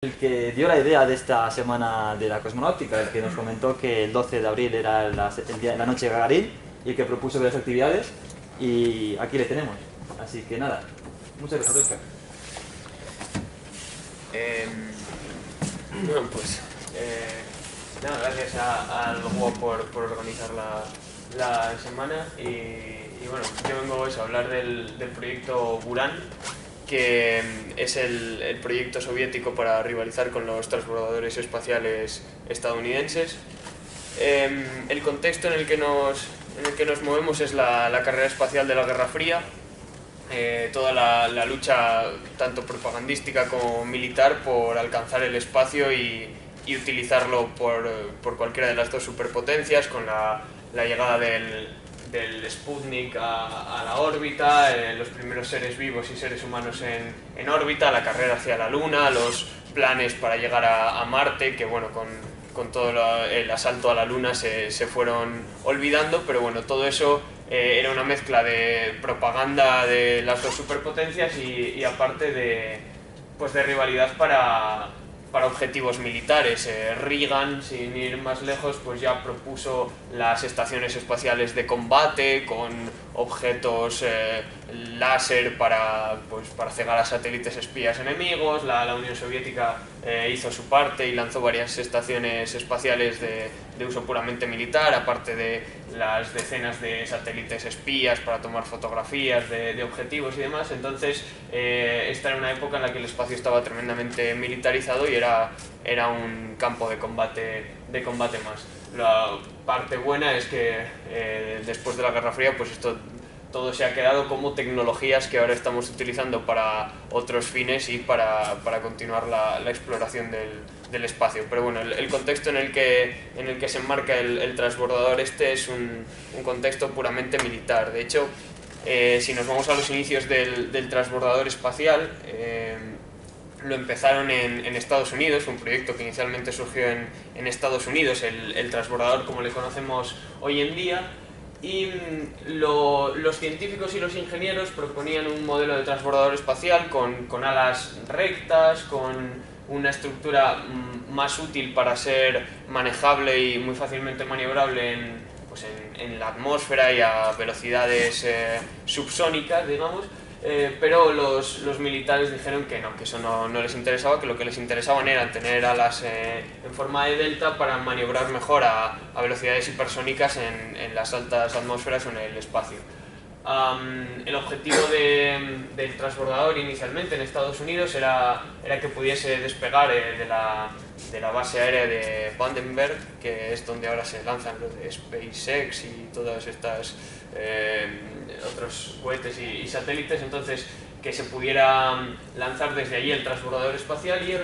El que dio la idea de esta semana de la cosmonáutica, el que nos comentó que el 12 de abril era la noche de Gagarin y el que propuso varias actividades, y aquí le tenemos. Así que nada, muchas gracias, Oscar. Bueno, pues nada, gracias al GUO por organizar la semana y bueno, yo vengo a hablar del proyecto Buran, que es el proyecto soviético para rivalizar con los transbordadores espaciales estadounidenses. El contexto en el que nos movemos es la carrera espacial de la Guerra Fría. Toda la lucha tanto propagandística como militar por alcanzar el espacio y utilizarlo por cualquiera de las dos superpotencias, con la llegada del Sputnik a la órbita, los primeros seres vivos y seres humanos en órbita, la carrera hacia la Luna, los planes para llegar a Marte, que bueno, con todo el asalto a la Luna se fueron olvidando, pero bueno, todo eso era una mezcla de propaganda de las dos superpotencias y aparte de rivalidad para objetivos militares. Reagan, sin ir más lejos, pues ya propuso las estaciones espaciales de combate con objetos láser para cegar a satélites espías enemigos. La Unión Soviética hizo su parte y lanzó varias estaciones espaciales de uso puramente militar, aparte de las decenas de satélites espías para tomar fotografías de objetivos y demás. Entonces esta era una época en la que el espacio estaba tremendamente militarizado y era un campo de combate más. La parte buena es que después de la Guerra Fría, pues todo se ha quedado como tecnologías que ahora estamos utilizando para otros fines y para continuar la exploración del espacio. Pero bueno, el contexto en el que se enmarca el transbordador es un contexto puramente militar. De hecho, si nos vamos a los inicios del transbordador espacial, lo empezaron en Estados Unidos, un proyecto que inicialmente surgió en Estados Unidos, el transbordador como le conocemos hoy en día. Y los científicos y los ingenieros proponían un modelo de transbordador espacial con alas rectas, con una estructura más útil para ser manejable y muy fácilmente maniobrable en la atmósfera y a velocidades subsónicas, digamos. Pero los militares dijeron que no, que eso no les interesaba, que lo que les interesaban era tener alas en forma de delta para maniobrar mejor a velocidades hipersónicas en las altas atmósferas o en el espacio. El objetivo del transbordador inicialmente en Estados Unidos era que pudiese despegar de la base aérea de Vandenberg, que es donde ahora se lanzan los de SpaceX y todas estas otros cohetes y satélites. Entonces, que se pudiera lanzar desde allí el transbordador espacial y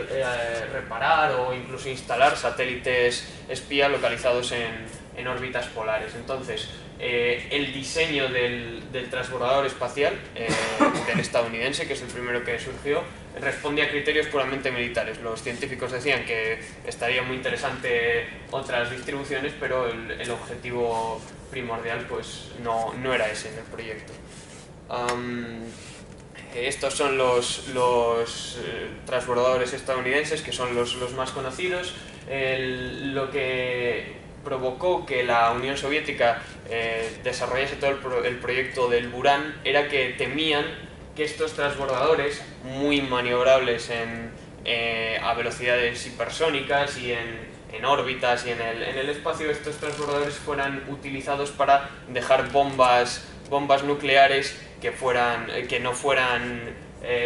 reparar o incluso instalar satélites espía localizados en órbitas polares. Entonces, el diseño del transbordador espacial del estadounidense, que es el primero que surgió, responde a criterios puramente militares. Los científicos decían que estaría muy interesante otras distribuciones, pero el objetivo primordial pues no era ese en el proyecto. Estos son los transbordadores estadounidenses, que son los más conocidos. Lo que provocó que la Unión Soviética desarrollase todo el proyecto del Buran era que temían que estos transbordadores, muy maniobrables a velocidades hipersónicas y en órbitas y en el espacio, estos transbordadores fueran utilizados para dejar bombas nucleares que no fueran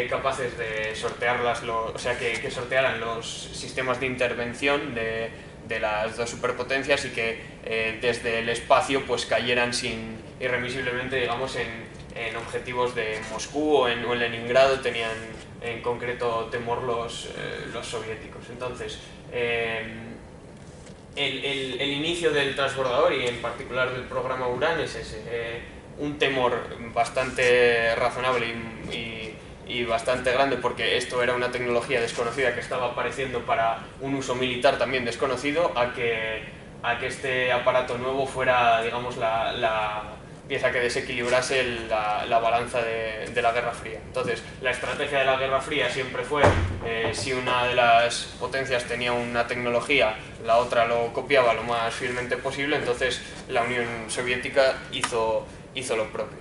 capaces de sortearlas, o sea, que sortearan los sistemas de intervención de las dos superpotencias y que desde el espacio pues cayeran irremisiblemente, digamos, en objetivos de Moscú o en Leningrado. Tenían en concreto temor los soviéticos. Entonces, el inicio del transbordador y en particular del programa Buran es ese, un temor bastante razonable y bastante grande, porque esto era una tecnología desconocida que estaba apareciendo para un uso militar también desconocido, a que este aparato nuevo fuera, digamos, la pieza que desequilibrase la balanza de la Guerra Fría. Entonces, la estrategia de la Guerra Fría siempre fue, si una de las potencias tenía una tecnología, la otra lo copiaba lo más fielmente posible, entonces la Unión Soviética hizo lo propio.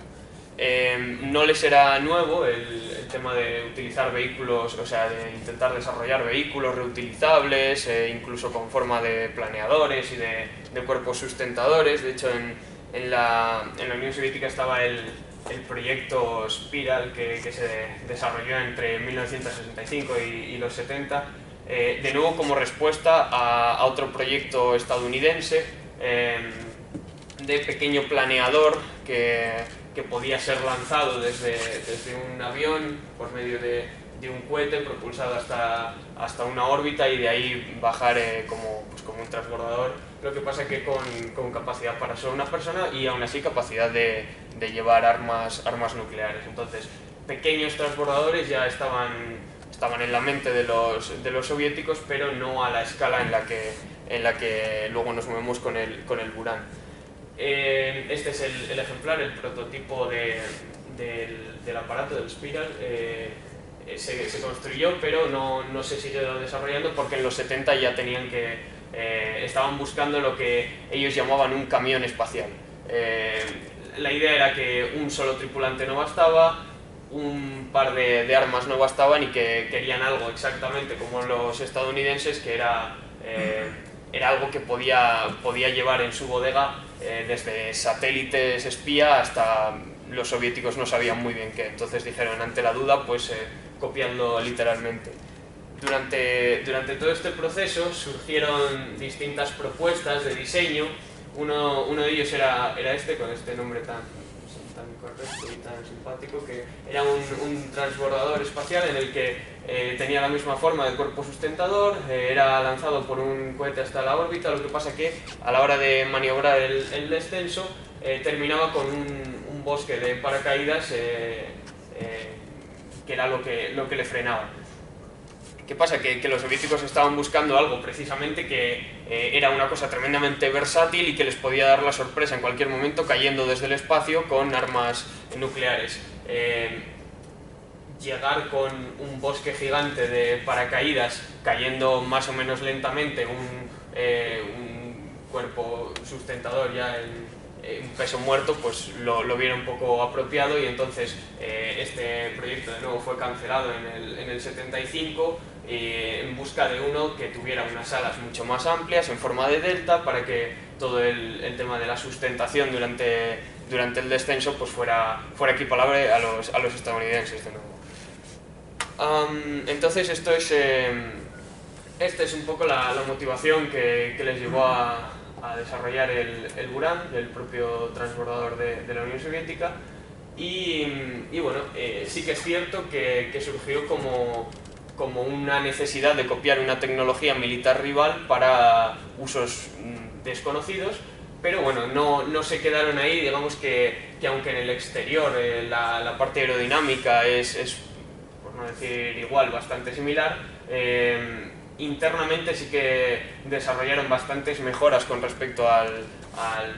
No les era nuevo el tema de utilizar vehículos, o sea, de intentar desarrollar vehículos reutilizables, incluso con forma de planeadores y de cuerpos sustentadores. De hecho, en la Unión Soviética estaba el proyecto Spiral que se desarrolló entre 1965 y los 70, de nuevo como respuesta a otro proyecto estadounidense de pequeño planeador que podía ser lanzado desde un avión por medio de un cohete propulsado hasta una órbita y de ahí bajar como un transbordador. Lo que pasa es que con capacidad para solo una persona y aún así capacidad de llevar armas nucleares. Entonces, pequeños transbordadores ya estaban en la mente de los soviéticos, pero no a la escala en la que luego nos movemos con el Buran. Este es el ejemplar, el prototipo del aparato, del Spiral. Se construyó, pero no se siguió desarrollando porque en los 70 ya estaban buscando lo que ellos llamaban un camión espacial. La idea era que un solo tripulante no bastaba, un par de armas no bastaban y que querían algo exactamente como los estadounidenses, que era algo que podía llevar en su bodega desde satélites espía hasta los soviéticos no sabían muy bien qué. Entonces dijeron, ante la duda, pues copiando literalmente. Durante todo este proceso surgieron distintas propuestas de diseño. Uno de ellos era este, con este nombre tan correcto y tan simpático, que era un transbordador espacial en el que tenía la misma forma de cuerpo sustentador, era lanzado por un cohete hasta la órbita. Lo que pasa que a la hora de maniobrar el descenso terminaba con un bosque de paracaídas que era lo que le frenaba. ¿Qué pasa? Que los soviéticos estaban buscando algo precisamente que era una cosa tremendamente versátil y que les podía dar la sorpresa en cualquier momento cayendo desde el espacio con armas nucleares. Llegar con un bosque gigante de paracaídas cayendo más o menos lentamente, un cuerpo sustentador ya un peso muerto, pues lo vieron un poco apropiado y entonces este proyecto de nuevo fue cancelado en el 75 en busca de uno que tuviera unas alas mucho más amplias en forma de delta para que todo el tema de la sustentación durante el descenso pues fuera equiparable a los estadounidenses de nuevo. Entonces esta es un poco la motivación que les llevó a desarrollar el Buran, el propio transbordador de la Unión Soviética, y bueno, sí que es cierto que surgió como una necesidad de copiar una tecnología militar rival para usos desconocidos, pero bueno, no se quedaron ahí. Digamos que aunque en el exterior la parte aerodinámica es, por no decir igual, bastante similar, internamente sí que desarrollaron bastantes mejoras con respecto al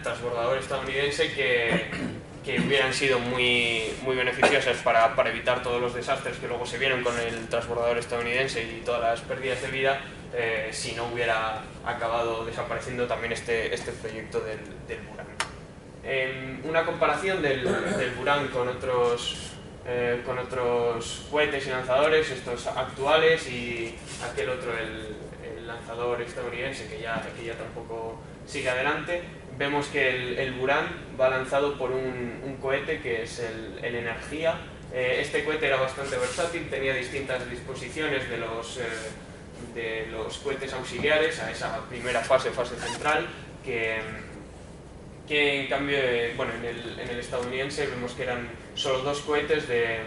transbordador estadounidense que hubieran sido muy beneficiosas para evitar todos los desastres que luego se vieron con el transbordador estadounidense y todas las pérdidas de vida si no hubiera acabado desapareciendo también este proyecto del Buran. Una comparación del Buran con otros cohetes y lanzadores, estos actuales y aquel otro, el lanzador estadounidense que ya tampoco sigue adelante. Vemos que el Buran va lanzado por un cohete que es el Energía. Este cohete era bastante versátil, tenía distintas disposiciones de los cohetes auxiliares a esa primera fase central, que en cambio, bueno, en el estadounidense vemos que eran solo 2 cohetes de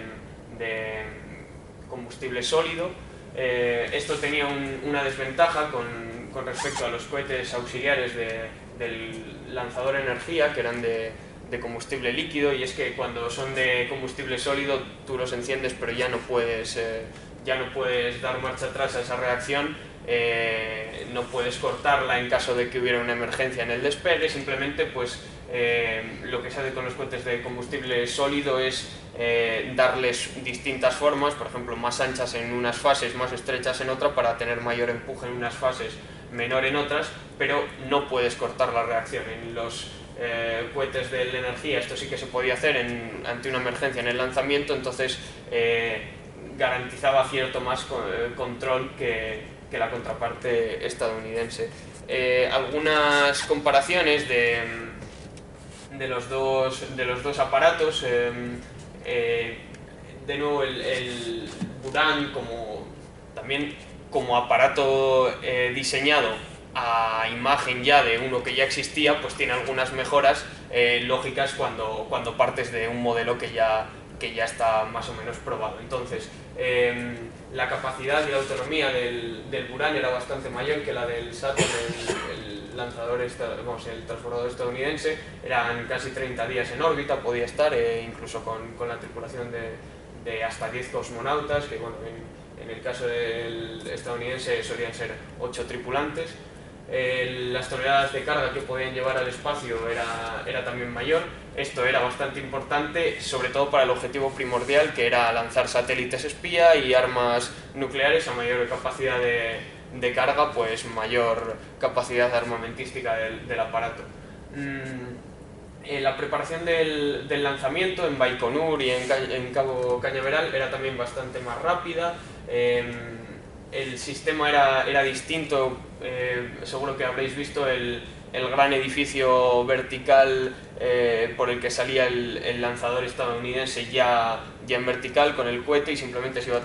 combustible sólido. Esto tenía una desventaja con respecto a los cohetes auxiliares del lanzador Energía, que eran de combustible líquido, y es que cuando son de combustible sólido tú los enciendes pero ya no puedes ya no puedes dar marcha atrás a esa reacción, no puedes cortarla en caso de que hubiera una emergencia en el despegue, simplemente pues lo que se hace con los cohetes de combustible sólido es darles distintas formas, por ejemplo más anchas en unas fases, más estrechas en otras, para tener mayor empuje en unas fases, menor en otras, pero no puedes cortar la reacción. En los cohetes de la energía esto sí que se podía hacer ante una emergencia en el lanzamiento, entonces garantizaba cierto más control que la contraparte estadounidense. Algunas comparaciones de los dos aparatos. De nuevo, el Buran también como aparato diseñado a imagen ya de uno que ya existía, pues tiene algunas mejoras lógicas cuando partes de un modelo que ya está más o menos probado. Entonces, la capacidad y la autonomía del Buran era bastante mayor que la del Saturn, el lanzador, el transbordador estadounidense. Eran casi 30 días en órbita, podía estar, incluso con la tripulación de hasta 10 cosmonautas, que bueno, en el caso del estadounidense solían ser 8 tripulantes. Las toneladas de carga que podían llevar al espacio era también mayor. Esto era bastante importante, sobre todo para el objetivo primordial, que era lanzar satélites espía y armas nucleares. A mayor capacidad de carga, pues mayor capacidad armamentística del aparato. La preparación del lanzamiento en Baikonur y en Cabo Cañaveral era también bastante más rápida. El sistema era distinto, seguro que habréis visto el gran edificio vertical por el que salía el lanzador estadounidense ya en vertical con el cohete, y simplemente se iba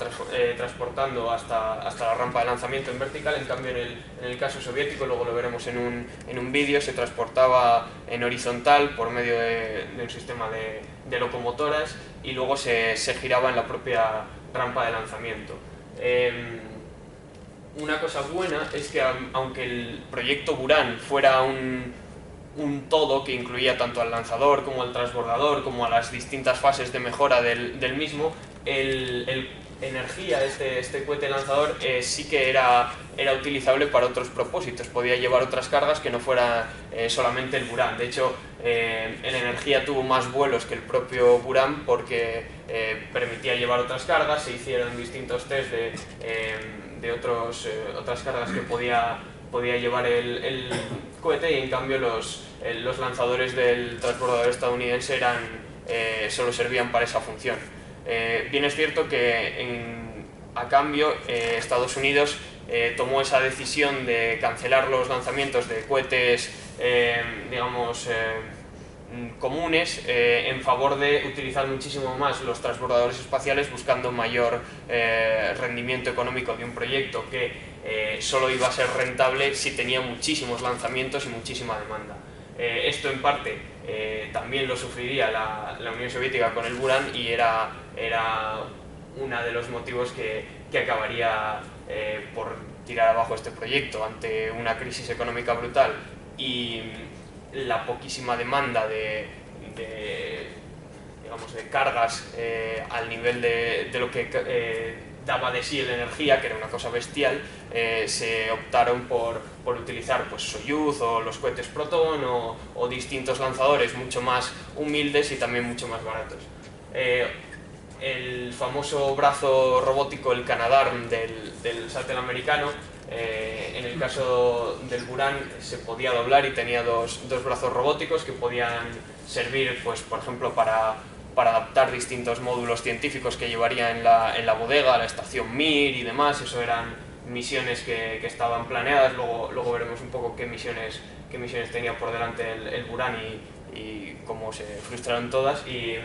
transportando hasta la rampa de lanzamiento en vertical. En cambio, en el caso soviético, luego lo veremos en un vídeo, se transportaba en horizontal por medio de un sistema de locomotoras, y luego se giraba en la propia rampa de lanzamiento. Una cosa buena es que, aunque el proyecto Buran fuera un todo que incluía tanto al lanzador como al transbordador, como a las distintas fases de mejora del mismo, el energía de este cohete lanzador sí que era utilizable para otros propósitos. Podía llevar otras cargas que no fuera solamente el Buran. De hecho, el energía tuvo más vuelos que el propio Buran, porque permitía llevar otras cargas. Se hicieron distintos test de otras cargas que podía llevar el cohete, y en cambio los lanzadores del transbordador estadounidense solo servían para esa función. Bien es cierto que a cambio Estados Unidos tomó esa decisión de cancelar los lanzamientos de cohetes comunes en favor de utilizar muchísimo más los transbordadores espaciales, buscando mayor rendimiento económico de un proyecto que solo iba a ser rentable si tenía muchísimos lanzamientos y muchísima demanda. Esto en parte también lo sufriría la Unión Soviética con el Buran, y era uno de los motivos que acabaría por tirar abajo este proyecto ante una crisis económica brutal y la poquísima demanda de cargas al nivel de lo que daba de sí la energía, que era una cosa bestial. Se optaron por utilizar pues Soyuz o los cohetes Proton o distintos lanzadores mucho más humildes y también mucho más baratos. El famoso brazo robótico, el Canadarm del satélite americano, en el caso del Buran se podía doblar y tenía dos brazos robóticos que podían servir, pues, por ejemplo, para adaptar distintos módulos científicos que llevaría en la bodega, la estación Mir y demás. Eso eran misiones que estaban planeadas. Luego veremos un poco qué misiones tenía por delante el Buran y cómo se frustraron todas. Y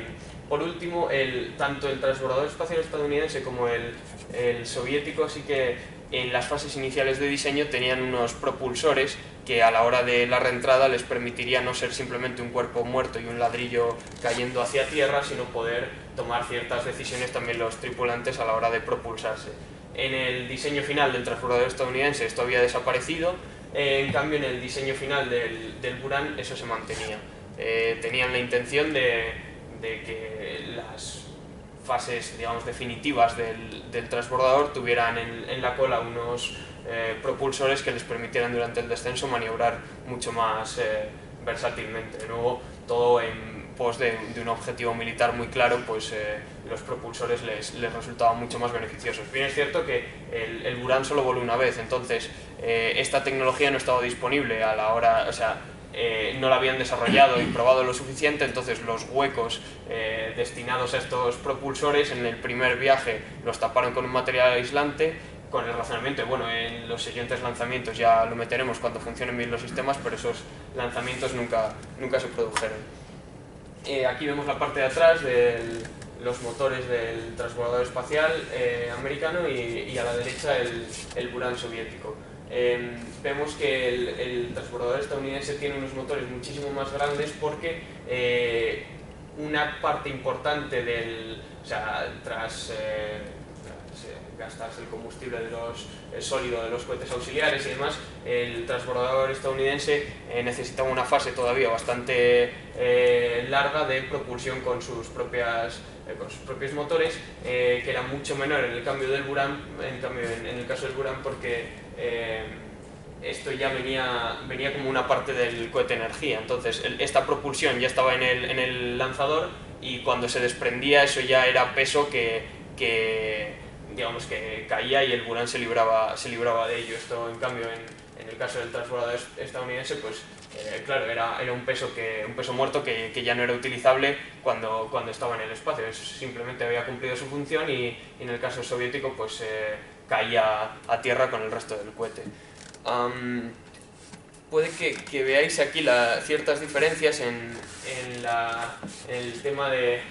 por último, tanto el transbordador espacial estadounidense como el soviético sí que en las fases iniciales de diseño tenían unos propulsores que a la hora de la reentrada les permitiría no ser simplemente un cuerpo muerto y un ladrillo cayendo hacia tierra, sino poder tomar ciertas decisiones también los tripulantes a la hora de propulsarse. En el diseño final del transbordador estadounidense esto había desaparecido, en cambio en el diseño final del Buran eso se mantenía. Tenían la intención de que las fases, digamos, definitivas del transbordador tuvieran en la cola unos propulsores que les permitieran durante el descenso maniobrar mucho más versátilmente. De nuevo, todo en pos de un objetivo militar muy claro, pues los propulsores les resultaban mucho más beneficiosos. Bien es cierto que el Buran solo voló una vez, entonces esta tecnología no estaba disponible a la hora, o sea, no la habían desarrollado y probado lo suficiente, entonces los huecos destinados a estos propulsores en el primer viaje los taparon con un material aislante, con el razonamiento. Bueno, en los siguientes lanzamientos ya lo meteremos cuando funcionen bien los sistemas, pero esos lanzamientos nunca se produjeron. Aquí vemos la parte de atrás de los motores del transbordador espacial americano y a la derecha el Buran soviético. Vemos que el transbordador estadounidense tiene unos motores muchísimo más grandes porque una parte importante tras gastarse el combustible sólido de los cohetes auxiliares y demás, el transbordador estadounidense necesitaba una fase todavía bastante larga de propulsión con sus propios motores, que era mucho menor en el cambio del Buran, en el caso del Buran, porque esto ya venía como una parte del cohete energía. Entonces esta propulsión ya estaba en el lanzador, y cuando se desprendía eso ya era peso que digamos que caía y el Buran se libraba de ello. Esto, en cambio, en el caso del transbordador estadounidense, pues claro, era un peso muerto que ya no era utilizable cuando estaba en el espacio. Eso simplemente había cumplido su función, y en el caso soviético pues caía a tierra con el resto del cohete. Puede que veáis aquí ciertas diferencias en el tema de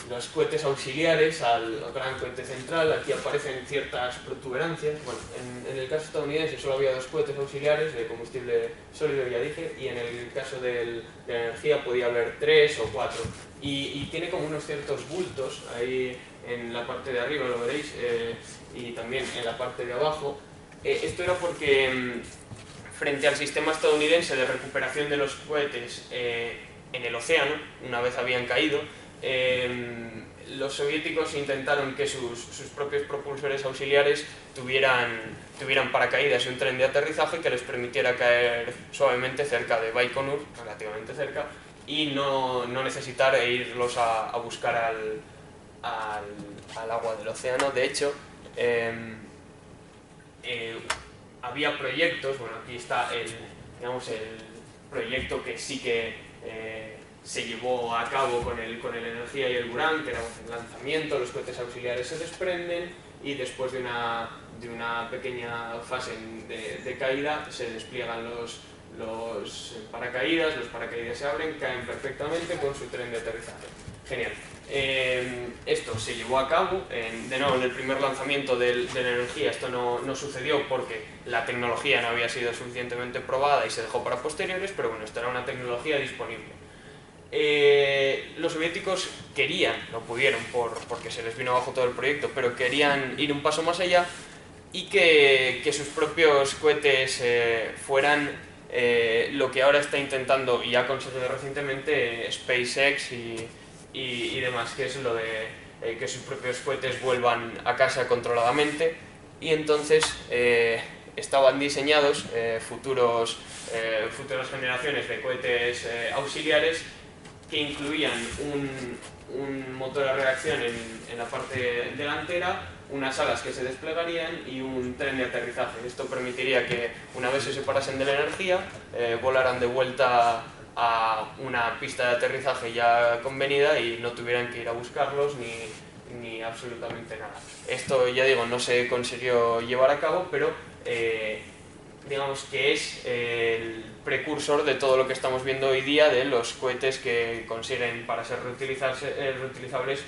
los cohetes auxiliares al gran cohete central. Aquí aparecen ciertas protuberancias. Bueno, en el caso estadounidense solo había 2 cohetes auxiliares de combustible sólido, ya dije, y en el caso de la energía podía haber 3 o 4. Y tiene como unos ciertos bultos ahí en la parte de arriba, lo veréis, y también en la parte de abajo. Esto era porque frente al sistema estadounidense de recuperación de los cohetes en el océano, una vez habían caído, los soviéticos intentaron que sus propios propulsores auxiliares tuvieran paracaídas y un tren de aterrizaje que les permitiera caer suavemente cerca de Baikonur, relativamente cerca, y no necesitar irlos a buscar al agua del océano. De hecho, había proyectos. Bueno, aquí está el proyecto que sí que se llevó a cabo con el Energía y el Buran, que era un lanzamiento, los cohetes auxiliares se desprenden y después de una pequeña fase de caída se despliegan los paracaídas se abren, caen perfectamente con su tren de aterrizaje. Genial. Esto se llevó a cabo, de nuevo en el primer lanzamiento del Energía esto no sucedió porque la tecnología no había sido suficientemente probada y se dejó para posteriores, pero bueno, esta era una tecnología disponible. Los soviéticos querían, no pudieron porque se les vino abajo todo el proyecto, pero querían ir un paso más allá y que sus propios cohetes fueran lo que ahora está intentando y ha conseguido recientemente SpaceX y demás, que es lo de que sus propios cohetes vuelvan a casa controladamente. Y entonces estaban diseñados futuras generaciones de cohetes auxiliares que incluían un motor a reacción en la parte delantera, unas alas que se desplegarían y un tren de aterrizaje. Esto permitiría que, una vez se separasen de la energía, volaran de vuelta a una pista de aterrizaje ya convenida y no tuvieran que ir a buscarlos ni absolutamente nada. Esto, ya digo, no se consiguió llevar a cabo, pero digamos que es el precursor de todo lo que estamos viendo hoy día de los cohetes que consiguen, para ser reutilizables,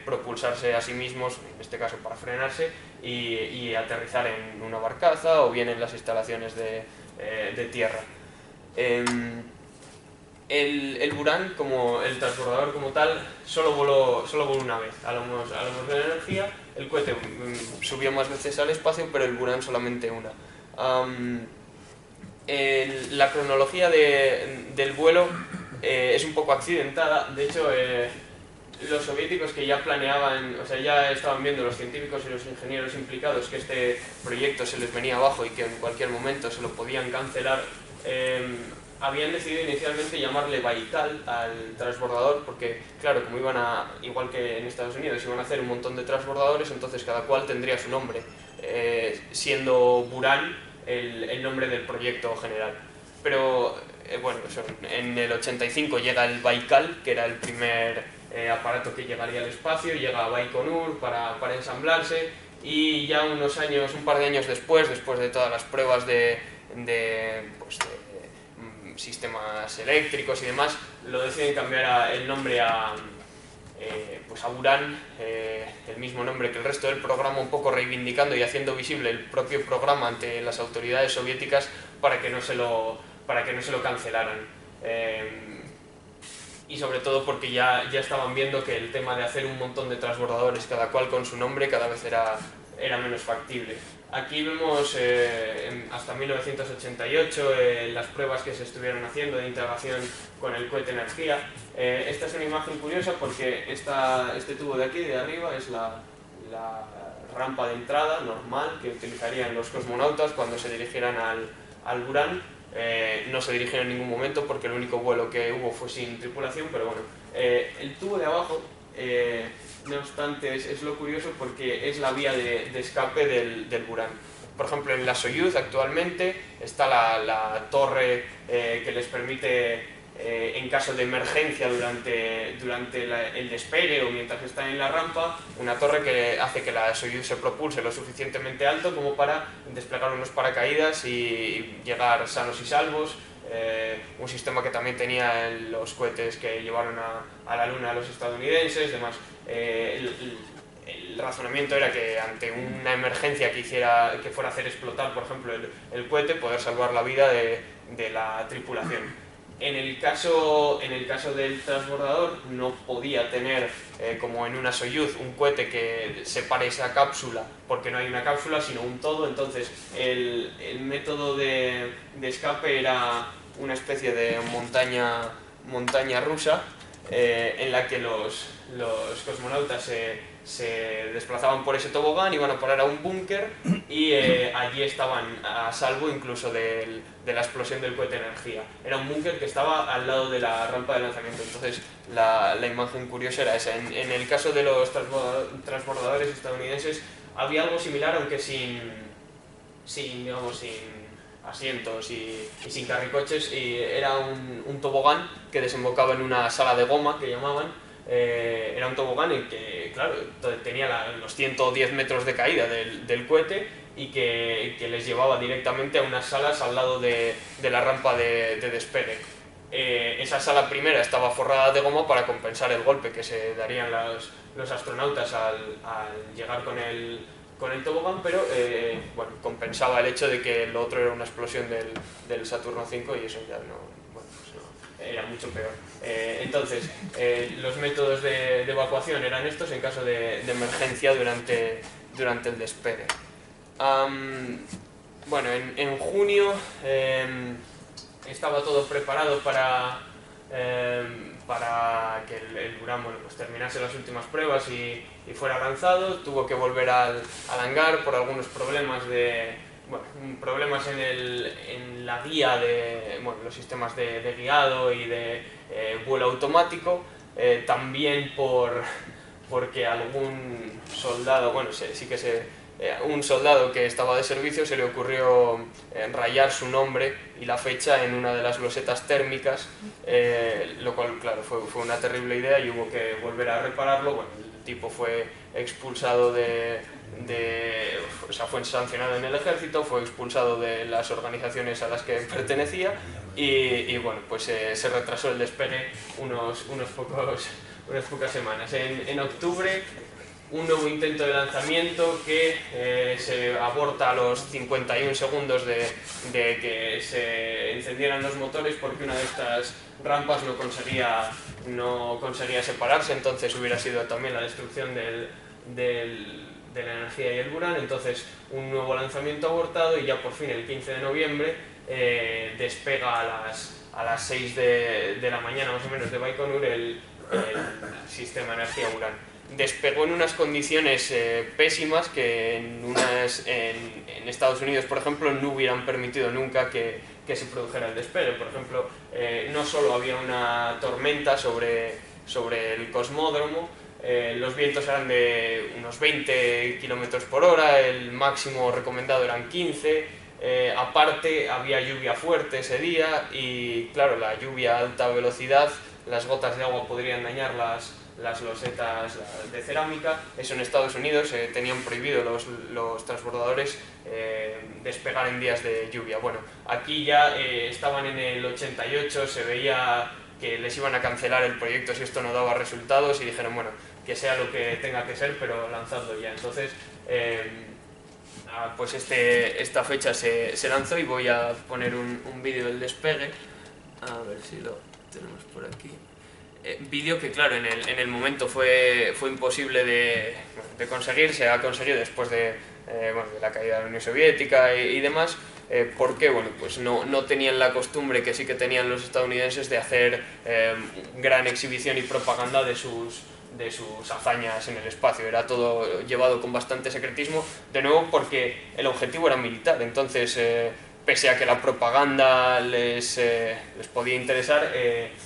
propulsarse a sí mismos, en este caso para frenarse, y aterrizar en una barcaza o bien en las instalaciones de tierra. El Buran, como el transbordador como tal, solo voló una vez. Hablamos de la energía, el cohete subió más veces al espacio, pero el Buran solamente una. La cronología del vuelo es un poco accidentada. De hecho, los soviéticos que ya planeaban, o sea, ya estaban viendo los científicos y los ingenieros implicados que este proyecto se les venía abajo y que en cualquier momento se lo podían cancelar, habían decidido inicialmente llamarle Baikal al transbordador porque, claro, como igual que en Estados Unidos, iban a hacer un montón de transbordadores, entonces cada cual tendría su nombre, siendo Buran el nombre del proyecto general. Pero, bueno, en el 85 llega el Baikal, que era el primer aparato que llegaría al espacio, llega a Baikonur para ensamblarse, y ya un par de años después de todas las pruebas de sistemas eléctricos y demás, lo deciden cambiar el nombre a Buran, el mismo nombre que el resto del programa, un poco reivindicando y haciendo visible el propio programa ante las autoridades soviéticas para que no se lo cancelaran. Y sobre todo porque ya estaban viendo que el tema de hacer un montón de transbordadores, cada cual con su nombre, cada vez era menos factible. Aquí vemos hasta 1988 las pruebas que se estuvieron haciendo de integración con el cohete Energía. Esta es una imagen curiosa porque este tubo de aquí, de arriba, es la rampa de entrada normal que utilizarían los cosmonautas cuando se dirigieran al Buran. No se dirigieron en ningún momento porque el único vuelo que hubo fue sin tripulación, pero bueno, el tubo de abajo, no obstante, es lo curioso porque es la vía de escape del Buran. Por ejemplo, en la Soyuz actualmente está la torre que les permite, en caso de emergencia durante el despegue o mientras están en la rampa, una torre que hace que la Soyuz se propulse lo suficientemente alto como para desplegar unos paracaídas y llegar sanos y salvos. Un sistema que también tenía los cohetes que llevaron a la Luna a los estadounidenses, demás. El razonamiento era que ante una emergencia que fuera a hacer explotar, por ejemplo, el cohete, poder salvar la vida de la tripulación. En el caso del transbordador no podía tener, como en una Soyuz, un cohete que separe esa cápsula, porque no hay una cápsula sino un todo. Entonces el método de escape era una especie de montaña rusa, en la que los cosmonautas se desplazaban por ese tobogán, iban a parar a un búnker y allí estaban a salvo incluso de la explosión del cohete Energía. Era un búnker que estaba al lado de la rampa de lanzamiento. Entonces la imagen curiosa era esa. En el caso de los transbordadores estadounidenses había algo similar, aunque sin asientos y sin carricoches, y era un tobogán que desembocaba en una sala de goma, que llamaban. Era un tobogán en que, claro, tenía los 110 metros de caída del cohete y que les llevaba directamente a unas salas al lado de la rampa de despegue. Esa sala primera estaba forrada de goma para compensar el golpe que se darían los astronautas al llegar con el tobogán, pero bueno, compensaba el hecho de que lo otro era una explosión del Saturno V y eso ya era mucho peor. Entonces, los métodos de evacuación eran estos en caso de emergencia durante el despegue. Bueno, en junio estaba todo preparado para que el Buran pues terminase las últimas pruebas y fuera lanzado. Tuvo que volver al hangar por algunos problemas en la guía de los sistemas de guiado y de vuelo automático, también porque algún soldado, un soldado que estaba de servicio se le ocurrió rayar su nombre y la fecha en una de las losetas térmicas, lo cual, claro, fue una terrible idea y hubo que volver a repararlo. Bueno, el tipo fue expulsado fue sancionado en el ejército, fue expulsado de las organizaciones a las que pertenecía y bueno, pues se retrasó el despegue unas pocas semanas. En octubre, un nuevo intento de lanzamiento que se aborta a los 51 segundos de que se encendieran los motores porque una de estas rampas no conseguía separarse, entonces hubiera sido también la destrucción de la Energía y el Buran. Entonces un nuevo lanzamiento abortado y ya por fin el 15 de noviembre despega a las 6 de la mañana más o menos de Baikonur el sistema energía Buran. Despegó en unas condiciones pésimas que en Estados Unidos, por ejemplo, no hubieran permitido nunca que se produjera el despegue. Por ejemplo, no solo había una tormenta sobre el cosmódromo, los vientos eran de unos 20 km por hora, el máximo recomendado eran 15, aparte había lluvia fuerte ese día y claro, la lluvia a alta velocidad, las gotas de agua podrían dañar las losetas de cerámica. Eso en Estados Unidos tenían prohibido los transbordadores despegar en días de lluvia. Bueno, aquí ya estaban en el 88, se veía que les iban a cancelar el proyecto si esto no daba resultados y dijeron, bueno, que sea lo que tenga que ser, pero lanzadlo ya. Entonces, pues esta fecha se lanzó y voy a poner un vídeo del despegue, a ver si lo tenemos por aquí. Vídeo que, claro, en el momento fue imposible de conseguir, se ha conseguido después de la caída de la Unión Soviética y demás, porque bueno, pues no tenían la costumbre que sí que tenían los estadounidenses de hacer gran exhibición y propaganda de sus hazañas en el espacio. Era todo llevado con bastante secretismo, de nuevo porque el objetivo era militar. Entonces, pese a que la propaganda les podía interesar,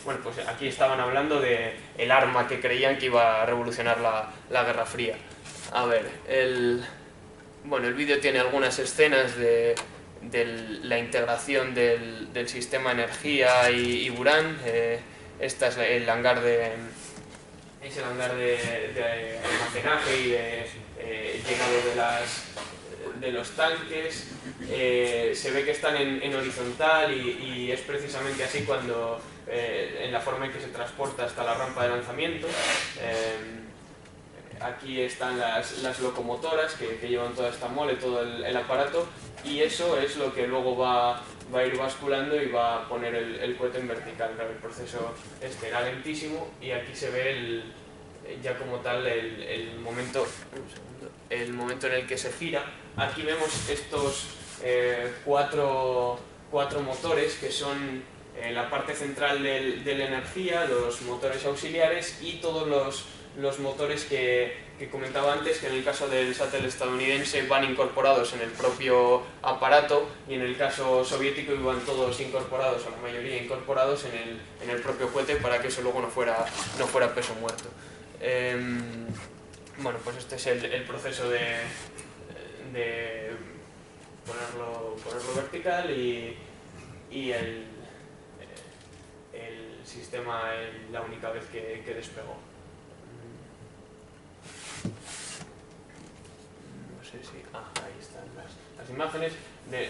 bueno, pues aquí estaban hablando de el arma que creían que iba a revolucionar la Guerra Fría. A ver, el vídeo tiene algunas escenas de la integración del sistema energía y Buran. Esta es el hangar de almacenaje y de llenado de los tanques. Se ve que están en horizontal y es precisamente así cuando en la forma en que se transporta hasta la rampa de lanzamiento. Aquí están las locomotoras que llevan toda esta mole, todo el aparato, y eso es lo que luego va a ir basculando y va a poner el cohete en vertical. Claro, el proceso era lentísimo y aquí se ve ya como tal el momento en el que se gira. Aquí vemos estos cuatro motores que son la parte central de la energía, los motores auxiliares y todos los motores que comentaba antes, que en el caso del satélite estadounidense van incorporados en el propio aparato y en el caso soviético iban todos incorporados, o la mayoría incorporados en el propio cohete, para que eso luego no fuera peso muerto. Bueno, pues este es el proceso de ponerlo vertical y el sistema la única vez que despegó. No sé si... ahí están las imágenes.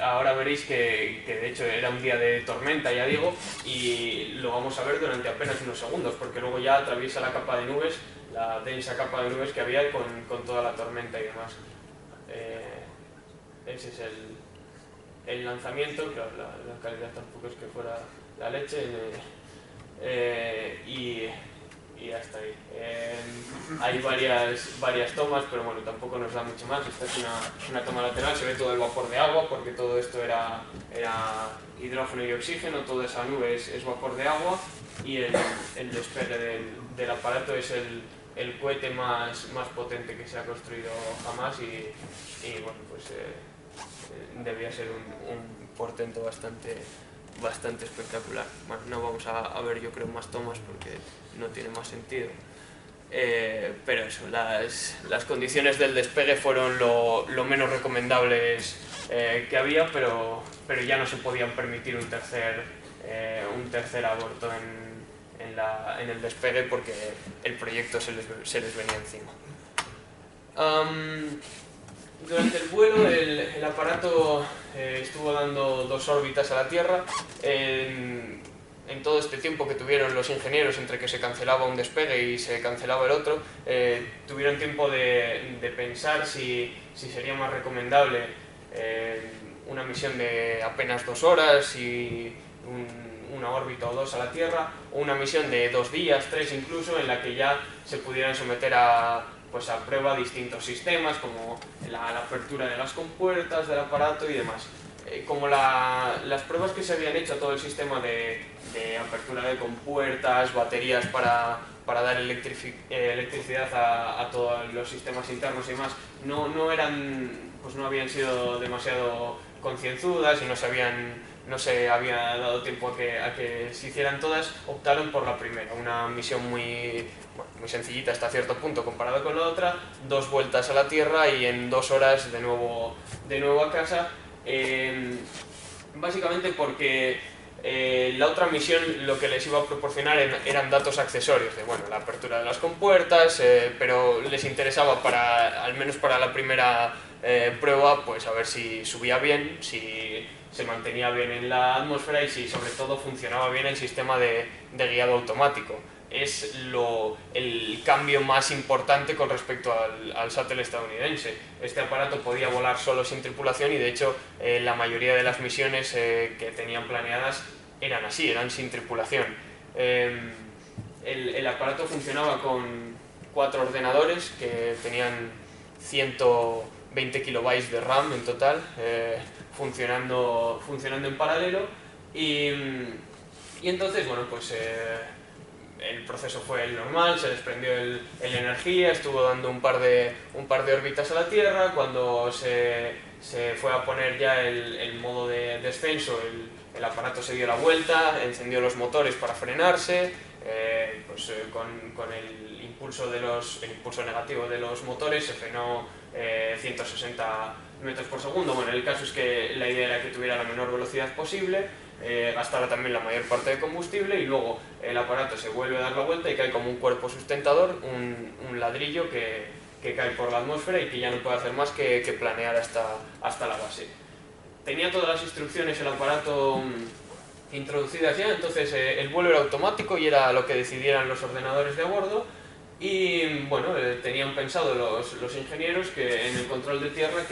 Ahora veréis que de hecho era un día de tormenta, ya digo, y lo vamos a ver durante apenas unos segundos, porque luego ya atraviesa la capa de nubes, la densa capa de nubes que había con toda la tormenta y demás. Ese es el lanzamiento, claro, la calidad tampoco es que fuera la leche, y hasta ahí. Hay varias tomas, pero bueno, tampoco nos da mucho más. Esta es una toma lateral, se ve todo el vapor de agua, porque todo esto era hidrógeno y oxígeno, toda esa nube es vapor de agua, y el despegue del aparato es el cohete más potente que se ha construido jamás, y bueno, pues debía ser un portento bastante espectacular. Bueno, no vamos a ver, yo creo, más tomas porque no tiene más sentido. Pero eso, las condiciones del despegue fueron lo menos recomendables que había, pero ya no se podían permitir un tercer aborto en el despegue, porque el proyecto se les venía encima. Durante el vuelo el aparato estuvo dando 2 órbitas a la Tierra. En todo este tiempo que tuvieron los ingenieros entre que se cancelaba un despegue y se cancelaba el otro, tuvieron tiempo de pensar si sería más recomendable una misión de apenas 2 horas y una órbita o 2 a la Tierra, o una misión de 2 días, 3 incluso, en la que ya se pudieran someter a prueba distintos sistemas, como la apertura de las compuertas del aparato y demás. como las pruebas que se habían hecho a todo el sistema de apertura de compuertas, baterías para dar electricidad a todos los sistemas internos y demás, no habían sido demasiado concienzudas y no se había dado tiempo a que se hicieran todas, optaron por la primera, una misión muy sencillita hasta cierto punto comparada con la otra, 2 vueltas a la Tierra y en 2 horas de nuevo a casa, básicamente porque la otra misión lo que les iba a proporcionar eran datos accesorios, de la apertura de las compuertas, pero les interesaba al menos para la primera prueba, pues a ver si subía bien, si se mantenía bien en la atmósfera y si sobre todo funcionaba bien el sistema de guiado automático. Es el cambio más importante con respecto al Shuttle estadounidense. Este aparato podía volar solo sin tripulación y de hecho la mayoría de las misiones que tenían planeadas eran así, eran sin tripulación. El aparato funcionaba con 4 ordenadores que tenían 120 kilobytes de RAM en total, funcionando en paralelo y entonces, el proceso fue el normal, se desprendió el energía, estuvo dando un par de órbitas a la Tierra. Cuando se fue a poner ya el modo de descenso, el aparato se dio la vuelta, encendió los motores para frenarse, con el impulso negativo de los motores se frenó 160 metros por segundo. El caso es que la idea era que tuviera la menor velocidad posible, gastara también la mayor parte de combustible y luego el aparato se vuelve a dar la vuelta y cae como un cuerpo sustentador, un ladrillo que cae por la atmósfera y que ya no puede hacer más que planear hasta la base. Tenía todas las instrucciones el aparato introducidas ya, entonces el vuelo era automático y era lo que decidieran los ordenadores de a bordo. Y tenían pensado los ingenieros que en el control de tierra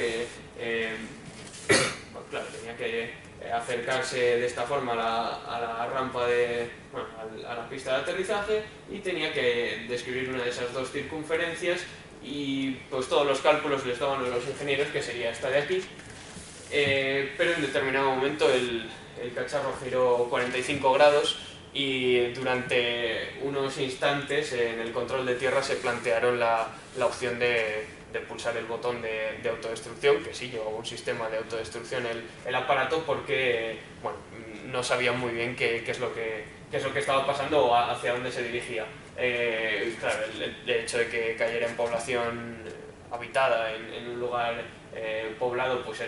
tenía que acercarse de esta forma a la rampa a la pista de aterrizaje y tenía que describir una de esas 2 circunferencias y pues todos los cálculos les daban a los ingenieros que sería esta de aquí, pero en determinado momento el cacharro giró 45 grados y durante unos instantes en el control de tierra se plantearon la opción de pulsar el botón de autodestrucción, que sí llevaba un sistema de autodestrucción el aparato, porque no sabían muy bien qué es lo que estaba pasando o hacia dónde se dirigía. Claro, el hecho de que cayera en población habitada, en un lugar poblado, pues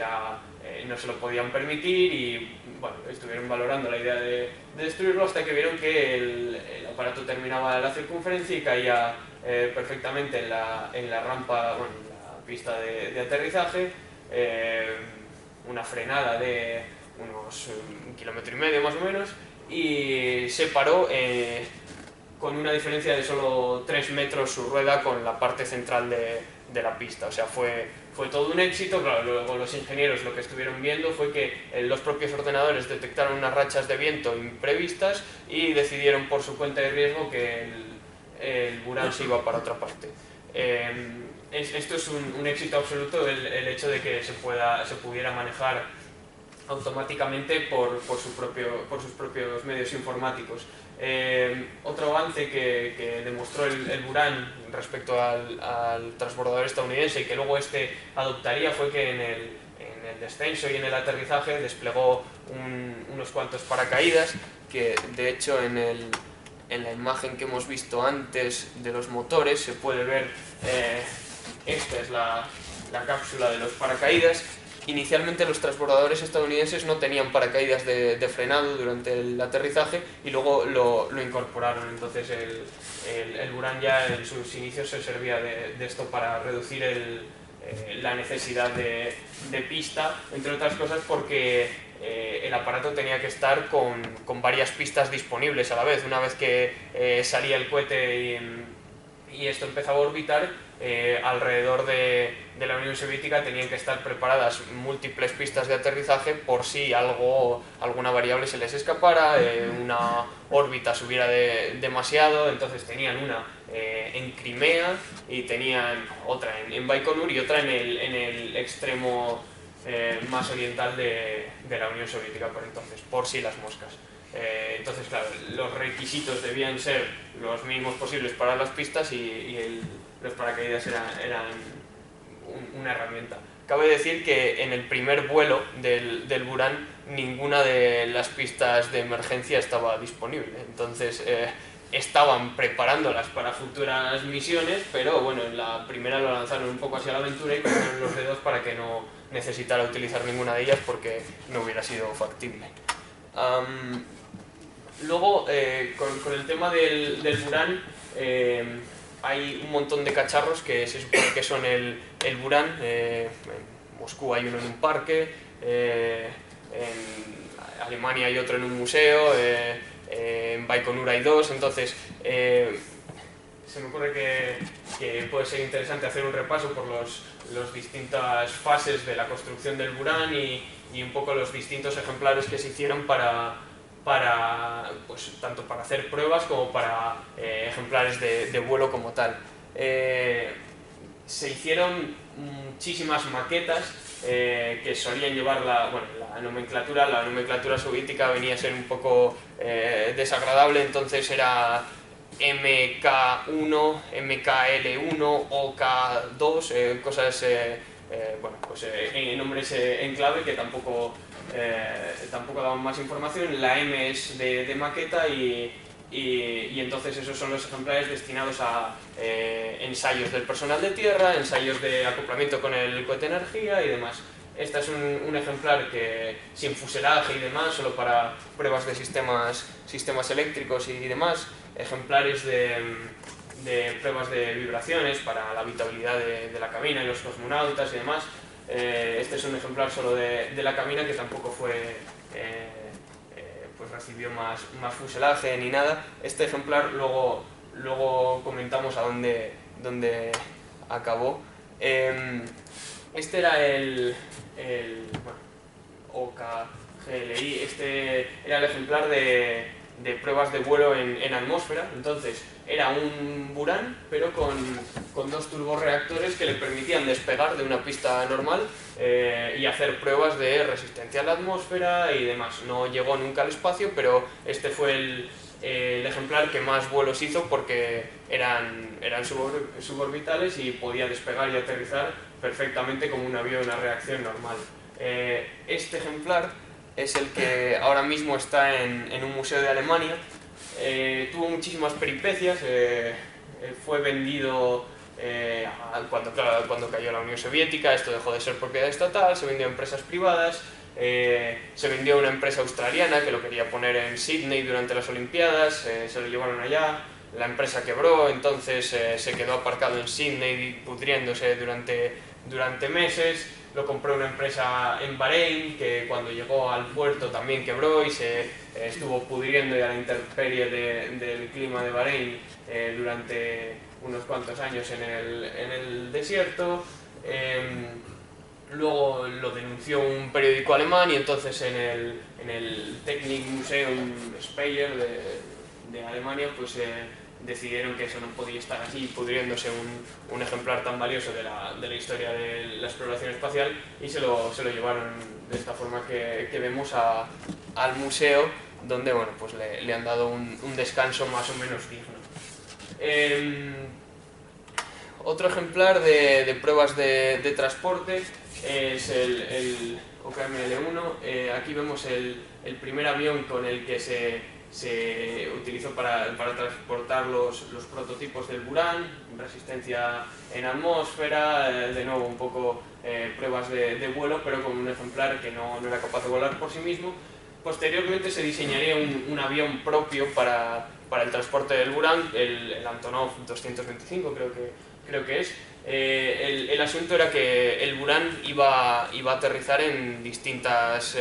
no se lo podían permitir y estuvieron valorando la idea de destruirlo hasta que vieron que el aparato terminaba la circunferencia y caía perfectamente en la rampa, en la pista de aterrizaje, una frenada de unos 1,5 kilómetros más o menos, y se paró con una diferencia de solo 3 metros su rueda con la parte central de la pista. O sea, fue todo un éxito. Claro, luego los ingenieros lo que estuvieron viendo fue que los propios ordenadores detectaron unas rachas de viento imprevistas y decidieron por su cuenta de riesgo que el Buran se iba para otra parte. Esto es un éxito absoluto, el hecho de que se pudiera manejar automáticamente por sus propios medios informáticos. Otro avance que demostró el Buran respecto al transbordador estadounidense y que luego este adoptaría fue que en el descenso y en el aterrizaje desplegó unos cuantos paracaídas, que de hecho en la imagen que hemos visto antes de los motores se puede ver, esta es la cápsula de los paracaídas. Inicialmente los transbordadores estadounidenses no tenían paracaídas de frenado durante el aterrizaje y luego lo incorporaron. Entonces el Buran ya en sus inicios se servía de esto para reducir la necesidad de pista, entre otras cosas porque el aparato tenía que estar con varias pistas disponibles a la vez. Una vez que salía el cohete y esto empezaba a orbitar, alrededor de la Unión Soviética tenían que estar preparadas múltiples pistas de aterrizaje por si alguna variable se les escapara, una órbita subiera demasiado. Entonces tenían una en Crimea y tenían otra en Baikonur y otra en el extremo más oriental de de la Unión Soviética por entonces, por si las moscas. Entonces, claro, los requisitos debían ser los mínimos posibles para las pistas y los paracaídas eran una herramienta. Cabe decir que en el primer vuelo del Buran ninguna de las pistas de emergencia estaba disponible, entonces estaban preparándolas para futuras misiones, pero bueno, en la primera lo lanzaron un poco hacia la aventura y cogieron los dedos para que no necesitara utilizar ninguna de ellas porque no hubiera sido factible. Luego, con el tema del Buran, hay un montón de cacharros que se supone que son el Buran. En Moscú hay uno en un parque, en Alemania hay otro en un museo, en Baikonur hay dos. Entonces se me ocurre que puede ser interesante hacer un repaso por las distintas fases de la construcción del Buran y un poco los distintos ejemplares que se hicieron pues, tanto para hacer pruebas como para ejemplares de vuelo como tal. Se hicieron muchísimas maquetas que solían llevar la nomenclatura soviética venía a ser un poco desagradable, entonces era MK1, MKL1, OK2, cosas, nombres en clave que tampoco daban más información. La M es de maqueta y entonces esos son los ejemplares destinados a ensayos del personal de tierra, ensayos de acoplamiento con el cohete energía y demás. Este es un ejemplar que sin fuselaje y demás, solo para pruebas de sistemas eléctricos y demás, ejemplares de pruebas de vibraciones para la habitabilidad de la cabina y los cosmonautas y demás. Este es un ejemplar solo de la cabina que tampoco pues recibió más fuselaje ni nada. Este ejemplar luego comentamos a dónde acabó. Este era el OKGLI, este era el ejemplar de pruebas de vuelo en atmósfera. Entonces era un Buran pero con dos turborreactores que le permitían despegar de una pista normal y hacer pruebas de resistencia a la atmósfera y demás. No llegó nunca al espacio, pero este fue el ejemplar que más vuelos hizo porque eran suborbitales y podía despegar y aterrizar perfectamente como un avión a reacción normal. Este ejemplar es el que ahora mismo está en un museo de Alemania. Tuvo muchísimas peripecias, fue vendido cuando cayó la Unión Soviética, esto dejó de ser propiedad estatal, se vendió a empresas privadas, se vendió a una empresa australiana que lo quería poner en Sydney durante las Olimpiadas, se lo llevaron allá, la empresa quebró, entonces se quedó aparcado en Sydney pudriéndose durante meses. Lo compró una empresa en Bahrein que cuando llegó al puerto también quebró y se estuvo pudriendo a la intemperie del clima de Bahrein durante unos cuantos años en el desierto. Luego lo denunció un periódico alemán y entonces en el Technikmuseum Speyer de Alemania pues decidieron que eso no podía estar así pudriéndose un ejemplar tan valioso de la historia de la exploración espacial y se lo llevaron de esta forma que vemos al museo, donde bueno, pues le han dado un descanso más o menos digno. Otro ejemplar de pruebas de transporte es el OKML-1. Aquí vemos el primer avión con el que se utilizó para transportar los prototipos del Buran, resistencia en atmósfera, de nuevo un poco pruebas de vuelo, pero con un ejemplar que no era capaz de volar por sí mismo. Posteriormente se diseñaría un avión propio para el transporte del Buran, el Antonov 225 creo que es. El asunto era que el Buran iba a aterrizar en distintas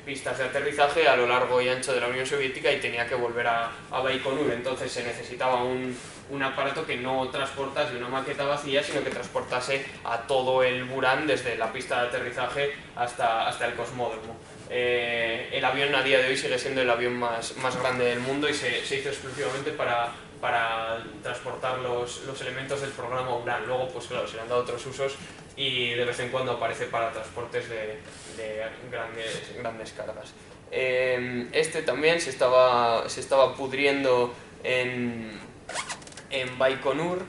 pistas de aterrizaje a lo largo y ancho de la Unión Soviética y tenía que volver a Baikonur, entonces se necesitaba un un aparato que no transportase una maqueta vacía, sino que transportase a todo el Buran desde la pista de aterrizaje hasta el cosmódromo. El avión a día de hoy sigue siendo el avión más grande del mundo y se hizo exclusivamente para transportar los elementos del programa Buran. Luego, pues claro, se le han dado otros usos y de vez en cuando aparece para transportes de grandes cargas. Este también se estaba pudriendo en Baikonur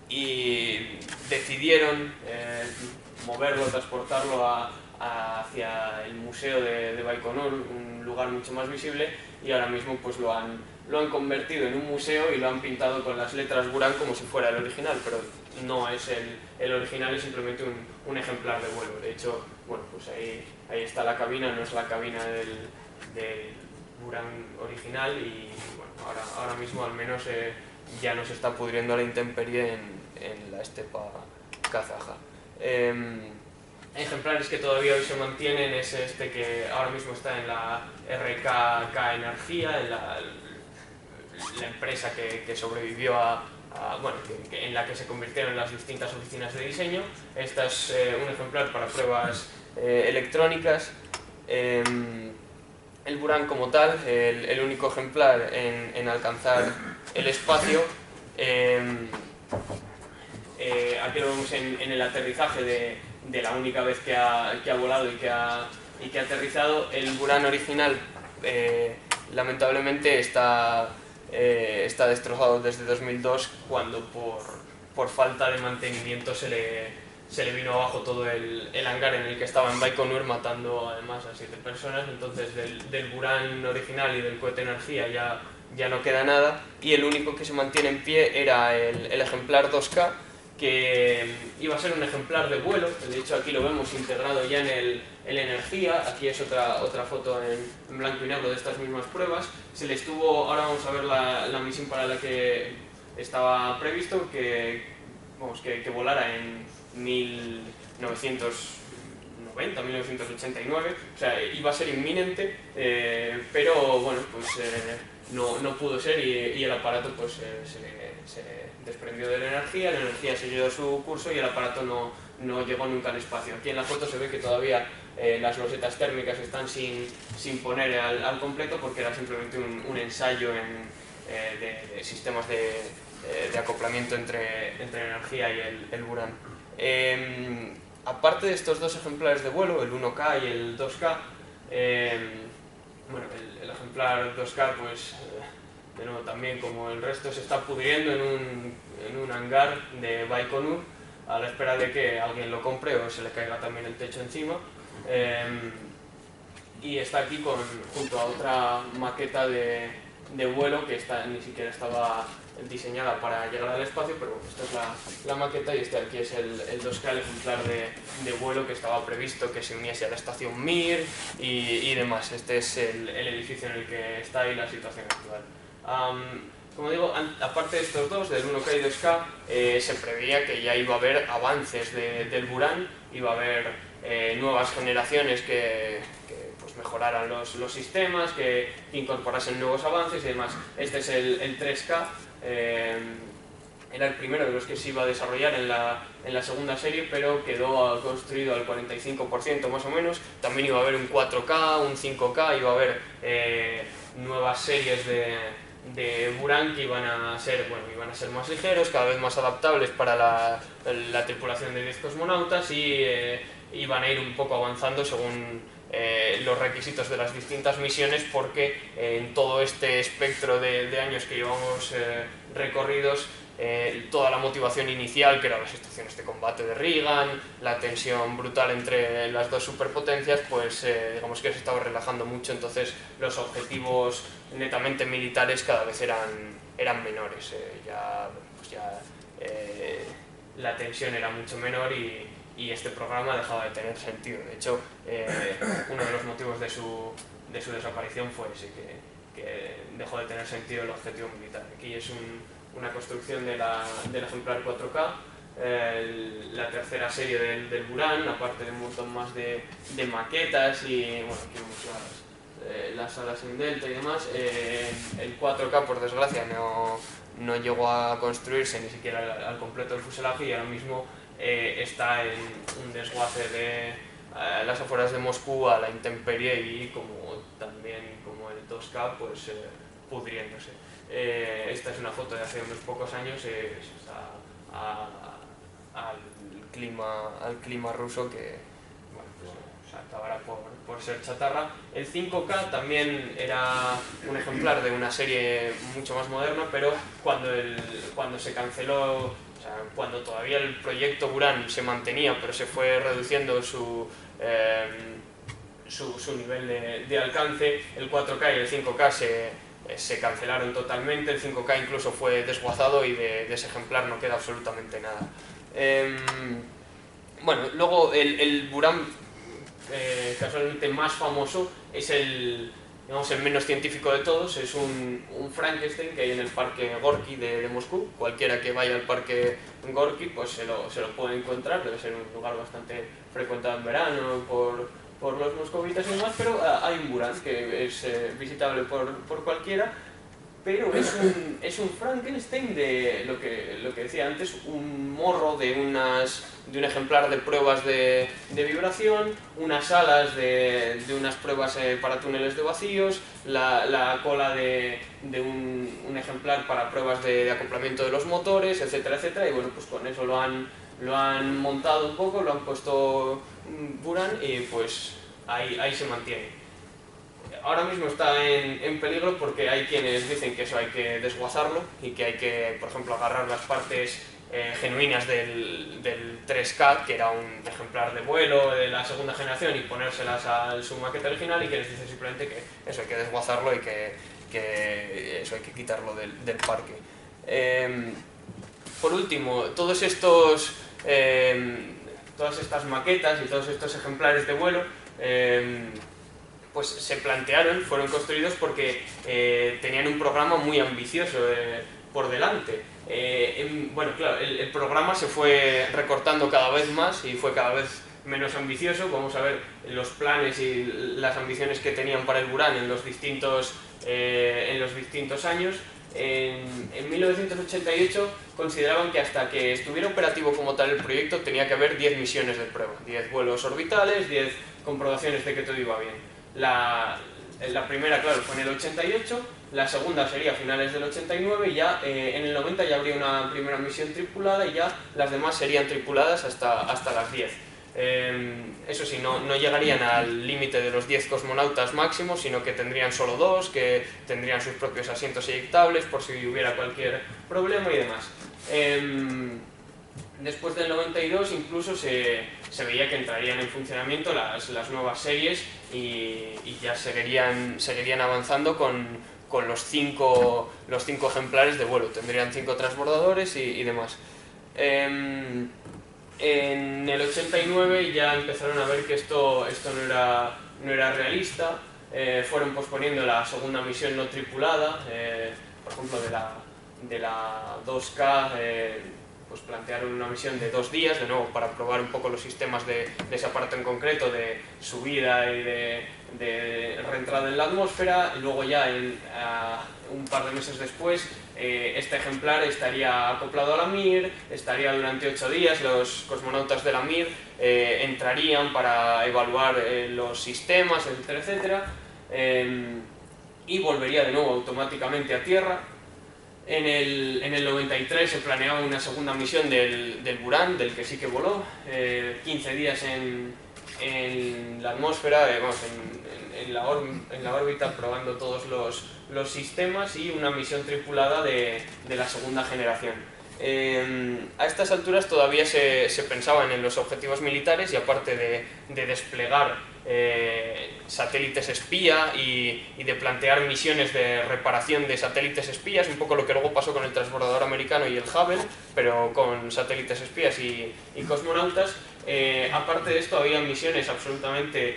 y decidieron moverlo, transportarlo hacia el museo de Baikonur, un lugar mucho más visible, y ahora mismo pues lo han convertido en un museo y lo han pintado con las letras Buran como si fuera el original, pero no es el original, es simplemente un ejemplar de vuelo. De hecho, bueno, pues ahí está la cabina, no es la cabina del Buran original, y bueno, ahora mismo al menos ya no se está pudriendo a la intemperie en la estepa kazaja. Ejemplares que todavía hoy se mantienen es este que ahora mismo está en la RKK Energía, en la empresa que sobrevivió bueno, en la que se convirtieron las distintas oficinas de diseño. Este es un ejemplar para pruebas electrónicas. El Buran como tal, el único ejemplar en alcanzar el espacio. Aquí lo vemos en el aterrizaje de la única vez que ha volado y que ha aterrizado. El Buran original lamentablemente está destrozado desde 2002, cuando por falta de mantenimiento se le vino abajo todo el hangar en el que estaba en Baikonur, matando además a 7 personas. Entonces del Buran original y del cohete Energía ya no queda nada, y el único que se mantiene en pie era el ejemplar 2K, que iba a ser un ejemplar de vuelo. De hecho aquí lo vemos integrado ya en el Energía. Aquí es otra foto en blanco y negro de estas mismas pruebas. Ahora vamos a ver la misión para la que estaba previsto, que volara en 1990, 1989, o sea, iba a ser inminente, pero bueno, pues no pudo ser, y el aparato pues se desprendió de la energía siguió su curso y el aparato no llegó nunca al espacio. Aquí en la foto se ve que todavía las losetas térmicas están sin poner al completo, porque era simplemente un ensayo de sistemas de acoplamiento entre energía y el Buran. Aparte de estos dos ejemplares de vuelo, el 1K y el 2K, bueno, el ejemplar 2K, pues de nuevo también como el resto se está pudriendo en un hangar de Baikonur, a la espera de que alguien lo compre o se le caiga también el techo encima. Y está aquí junto a otra maqueta de vuelo que ni siquiera estaba diseñada para llegar al espacio, pero bueno, esta es la maqueta, y este aquí es el 2K, el ejemplar de vuelo que estaba previsto que se uniese a la estación Mir y demás. Este es el edificio en el que está y la situación actual. Como digo, aparte de estos dos, del 1K y 2K, se preveía que ya iba a haber avances del Buran, iba a haber nuevas generaciones que pues mejoraran los sistemas, que incorporasen nuevos avances y demás. Este es el 3K, era el primero de los que se iba a desarrollar en la segunda serie, pero quedó construido al 45% más o menos. También iba a haber un 4K, un 5K, iba a haber nuevas series de Buran que iban a ser más ligeros, cada vez más adaptables para la tripulación de 10 cosmonautas, y iban a ir un poco avanzando según los requisitos de las distintas misiones, porque en todo este espectro de años que llevamos recorridos, toda la motivación inicial, que eran las estaciones de combate de Reagan, la tensión brutal entre las dos superpotencias, pues digamos que se estaba relajando mucho. Entonces los objetivos netamente militares cada vez eran menores. La tensión era mucho menor y este programa dejaba de tener sentido. De hecho, uno de los motivos de su desaparición fue ese, que dejó de tener sentido el objetivo militar. Aquí es una construcción del ejemplar 4K, la tercera serie del Buran, aparte de un montón más de maquetas, y bueno, aquí vemos las alas en delta y demás. El 4K, por desgracia, no llegó a construirse ni siquiera al completo del fuselaje, y ahora mismo está en un desguace de las afueras de Moscú a la intemperie, y también como el 2K, pues pudriéndose. Esta es una foto de hace unos pocos años, está al clima ruso, que bueno, pues, acabará por ser chatarra. El 5K también era un ejemplar de una serie mucho más moderna, pero cuando se canceló, o sea, cuando todavía el proyecto Buran se mantenía, pero se fue reduciendo su nivel de alcance, el 4K y el 5K se cancelaron totalmente. El 5K incluso fue desguazado, y de ese ejemplar no queda absolutamente nada. Bueno, luego el Buran casualmente más famoso es el menos científico de todos. Es un Frankenstein que hay en el parque Gorky de Moscú. Cualquiera que vaya al parque Gorky pues se lo puede encontrar. Debe ser un lugar bastante frecuentado en verano por los moscovitas y demás, pero hay un Buran que es visitable por cualquiera. Pero es un Frankenstein de lo que decía antes, un morro de un ejemplar de pruebas de vibración, unas alas de unas pruebas para túneles de vacíos, la cola de un ejemplar para pruebas de acoplamiento de los motores, etcétera, etcétera. Y bueno, pues con eso lo han montado un poco, lo han puesto Buran, y pues ahí se mantiene. Ahora mismo está en peligro porque hay quienes dicen que eso hay que desguazarlo, y que hay que, por ejemplo, agarrar las partes genuinas del 3K, que era un ejemplar de vuelo de la segunda generación, y ponérselas a su maqueta original, y que les dice simplemente que eso hay que desguazarlo, y que eso hay que quitarlo del parque. Por último, todas estas maquetas y todos estos ejemplares de vuelo pues se plantearon, fueron construidos porque tenían un programa muy ambicioso por delante. Bueno, claro, el programa se fue recortando cada vez más y fue cada vez menos ambicioso. Vamos a ver los planes y las ambiciones que tenían para el Buran en los distintos años. En 1988 consideraban que hasta que estuviera operativo como tal el proyecto tenía que haber 10 misiones de prueba, 10 vuelos orbitales, 10 comprobaciones de que todo iba bien. La primera, claro, fue en el 88, la segunda sería a finales del 89, y ya en el 90 ya habría una primera misión tripulada, y ya las demás serían tripuladas hasta las 10. Eso sí, no llegarían al límite de los 10 cosmonautas máximos, sino que tendrían solo 2, que tendrían sus propios asientos eyectables por si hubiera cualquier problema y demás. Después del 92 incluso se veía que entrarían en funcionamiento las nuevas series, y ya seguirían avanzando con los 5 ejemplares de vuelo. Tendrían 5 transbordadores y demás. En el 89 ya empezaron a ver que esto no era realista. Fueron posponiendo la segunda misión no tripulada, por ejemplo de la 2K. Pues plantearon una misión de 2 días, de nuevo, para probar un poco los sistemas de ese aparato en concreto, de subida y de reentrada en la atmósfera. Y luego ya, un par de meses después, este ejemplar estaría acoplado a la Mir, estaría durante 8 días, los cosmonautas de la Mir entrarían para evaluar los sistemas, etcétera, etcétera, y volvería de nuevo automáticamente a Tierra. En el 93 se planeaba una segunda misión del Buran, del que sí que voló, 15 días en la atmósfera, en la órbita, probando todos los sistemas, y una misión tripulada de la segunda generación. A estas alturas todavía se pensaban en los objetivos militares, y aparte de desplegar satélites espía y de plantear misiones de reparación de satélites espías, un poco lo que luego pasó con el transbordador americano y el Hubble, pero con satélites espías y cosmonautas. Aparte de esto había misiones absolutamente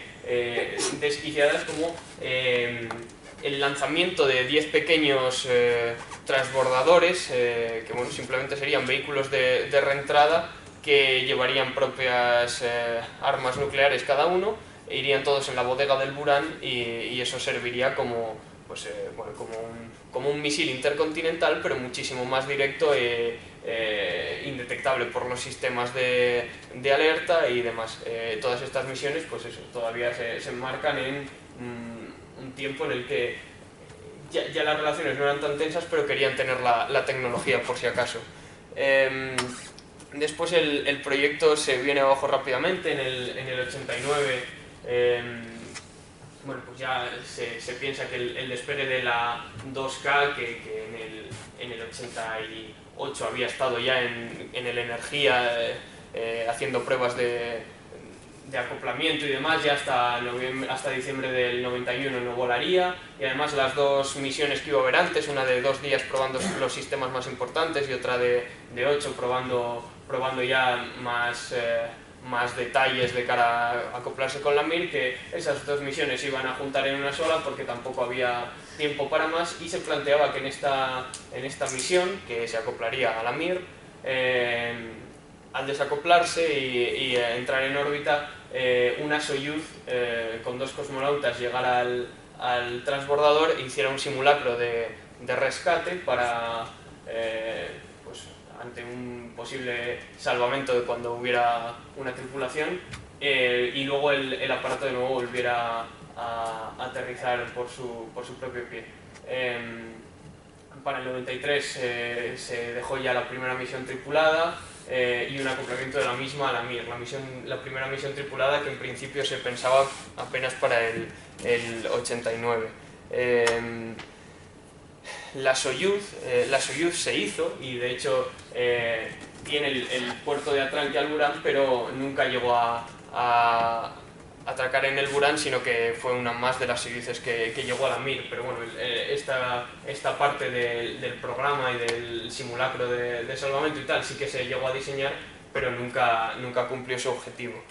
desquiciadas, como el lanzamiento de 10 pequeños transbordadores, que bueno, simplemente serían vehículos de reentrada que llevarían propias armas nucleares cada uno, irían todos en la bodega del Buran y eso serviría como, pues, bueno, como un misil intercontinental, pero muchísimo más directo indetectable por los sistemas de alerta y demás. Todas estas misiones, pues eso, todavía se enmarcan en un tiempo en el que ya las relaciones no eran tan tensas, pero querían tener la tecnología por si acaso. Después el proyecto se viene abajo rápidamente. En el 89 bueno, pues ya se piensa que el despegue de la 2K, que en el 88 había estado ya en el Energía haciendo pruebas de acoplamiento y demás, ya hasta diciembre del 91 no volaría, y además las dos misiones que iba a haber antes, una de 2 días probando los sistemas más importantes y otra de 8 probando ya más detalles de cara a acoplarse con la Mir, que esas dos misiones se iban a juntar en una sola porque tampoco había tiempo para más, y se planteaba que en esta misión, que se acoplaría a la Mir, al desacoplarse y entrar en órbita, una Soyuz con 2 cosmonautas llegara al transbordador e hiciera un simulacro de rescate para, pues, ante un posible salvamento de cuando hubiera una tripulación, y luego el aparato de nuevo volviera a aterrizar por su propio pie. Para el 93 se dejó ya la primera misión tripulada y un acoplamiento de la misma a la Mir. La primera misión tripulada, que en principio se pensaba apenas para el 89. La Soyuz se hizo, y de hecho tiene el puerto de atranque al Buran, pero nunca llegó a atracar en el Buran, sino que fue una más de las Soyuzes que llegó a la Mir. Pero bueno, esta parte del programa y del simulacro de salvamento y tal sí que se llegó a diseñar, pero nunca cumplió su objetivo.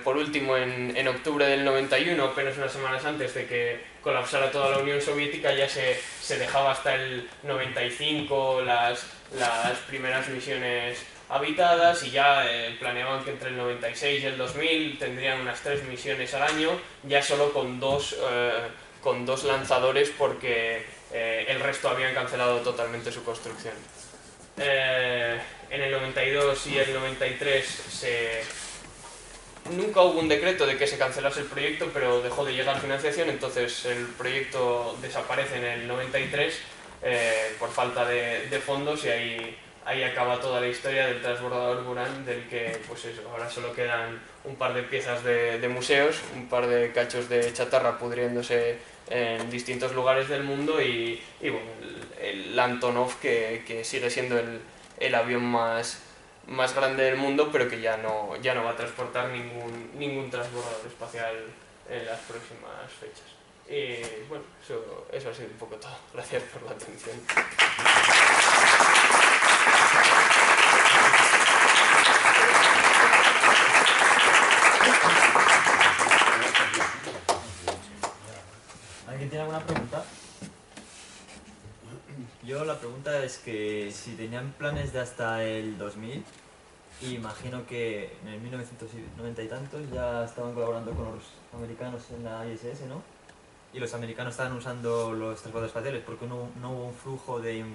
Por último, en octubre del 91, apenas unas semanas antes de que colapsara toda la Unión Soviética, ya se dejaba hasta el 95 las primeras misiones habitadas, y ya planeaban que entre el 96 y el 2000 tendrían unas 3 misiones al año, ya solo con dos lanzadores, porque el resto habían cancelado totalmente su construcción. En el 92 y el 93 nunca hubo un decreto de que se cancelase el proyecto, pero dejó de llegar financiación, entonces el proyecto desaparece en el 93 por falta de fondos, y ahí acaba toda la historia del transbordador Buran, del que, pues eso, ahora solo quedan un par de piezas de museos, un par de cachos de chatarra pudriéndose en distintos lugares del mundo, y bueno, el Antonov, que sigue siendo el avión más grande del mundo, pero que ya no va a transportar ningún transbordador espacial en las próximas fechas. Y bueno, eso ha sido un poco todo. Gracias por la atención. ¿Alguien tiene alguna pregunta? Yo la pregunta es que si tenían planes de hasta el 2000, imagino que en el 1990 y tantos ya estaban colaborando con los americanos en la ISS, ¿no? Y los americanos estaban usando los transportes espaciales, porque no hubo un flujo de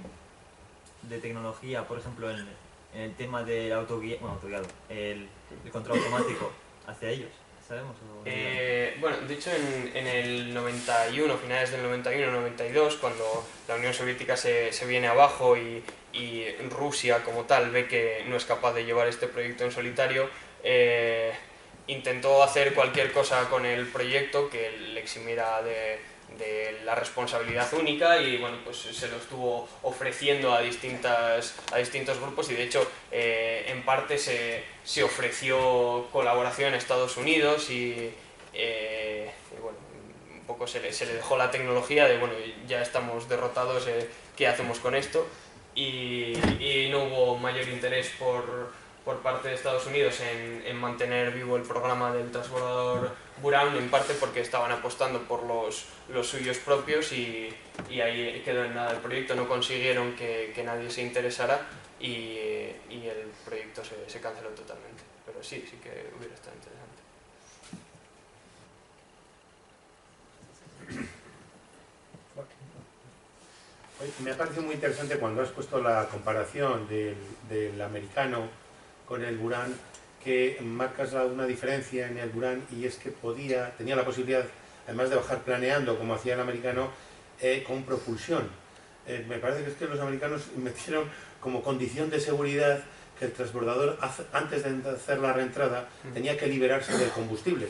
tecnología, por ejemplo, en el tema del autoguiado, el control automático hacia ellos, ¿sabemos? Bueno, de hecho en el 91, finales del 91-92, cuando la Unión Soviética se viene abajo y Rusia como tal ve que no es capaz de llevar este proyecto en solitario, intentó hacer cualquier cosa con el proyecto que le eximiera de la responsabilidad única, y bueno, pues se lo estuvo ofreciendo a distintos grupos, y de hecho en parte se ofreció colaboración a Estados Unidos, y bueno, un poco se le dejó la tecnología de, bueno, ya estamos derrotados, ¿qué hacemos con esto? Y no hubo mayor interés por parte de Estados Unidos en mantener vivo el programa del transbordador Buran, en parte porque estaban apostando por los suyos propios, y ahí quedó en nada el proyecto. No consiguieron que nadie se interesara, y el proyecto se canceló totalmente, pero sí que hubiera estado interesante. me ha parecido muy interesante cuando has puesto la comparación del americano con el Buran, que marcas una diferencia en el Buran, y es que tenía la posibilidad, además de bajar planeando como hacía el americano, con propulsión. Me parece que es que los americanos metieron como condición de seguridad que el transbordador, antes de hacer la reentrada, tenía que liberarse del combustible.